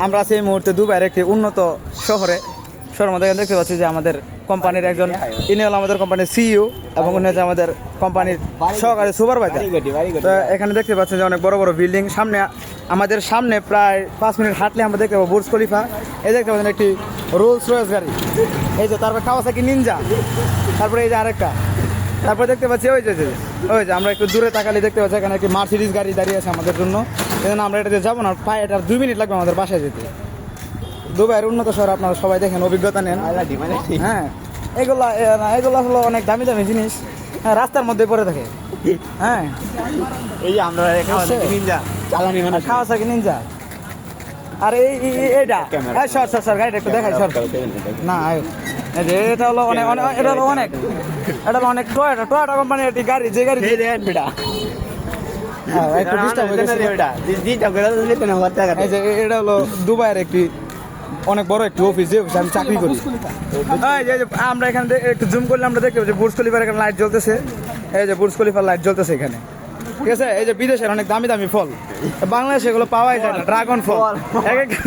আমরা আছি এই মুহূর্তে দুবাইয়ের একটি উন্নত শহরের মধ্যে দেখতে পাচ্ছি যে আমাদের কোম্পানির একজন ইনি হল আমাদের কোম্পানির সিইও এবং উনি হচ্ছে আমাদের কোম্পানির সহকারী সুপারভাইজার। তো এখানে দেখতে পাচ্ছেন যে অনেক বড় বড় বিল্ডিং, সামনে আমাদের সামনে প্রায় 5 মিনিট হাঁটলে আমরা দেখতে পাবো বুর্জ খলিফা। এই দেখতে পাচ্ছেন একটি রোলস রয়েস গাড়ি, এই যে তারপর কাওয়াসাকি নিনজা, তারপরে এই যে আরেকটা, তারপরে দেখতে পাচ্ছি ওই যে আমরা একটু দূরে তাকালে দেখতে পাচ্ছি এখানে একটি মার্সিডিজ গাড়ি দাঁড়িয়ে আছে আমাদের জন্য। এই জন্য আমরা এটাতে যাবো না, প্রায় এটা 2 মিনিট লাগবে আমাদের বাসায় যেতে। দুবাইয়ের উন্নত শহর আপনারা সবাই দেখেন, অভিজ্ঞতা নেন। হ্যাঁ, এগুলো হলো অনেক দামি দামি জিনিস, হ্যাঁ রাস্তার মধ্যে পড়ে থাকে। হ্যাঁ, এই যে আমরা কাওয়াসাকি নিনজা। আর এইটা সর গাড়িটা একটু দেখাই সর না, এই যে এটা হলো অনেক টয়োটা কোম্পানির একটি গাড়ি, যে গাড়ি একটু ডিস্টার্ব হয়ে গেছে। এই যে এটা হলো দুবাইয়ের একটি অনেক বড় একটি অফিস, যে অফিসে আমি চাকরি করি। আমরা এখানে একটু জুম করলে আমরা দেখতে পাচ্ছি বুর্জ খলিফার এখানে লাইট জ্বলতেছে। এই যে বুর্জ খলিফার লাইট জ্বলতেছে এখানে, ঠিক আছে। এই যে বিদেশের অনেক দামি দামি ফল, বাংলাদেশে এগুলো পাওয়াই যায় না, ড্রাগন ফল এক একটা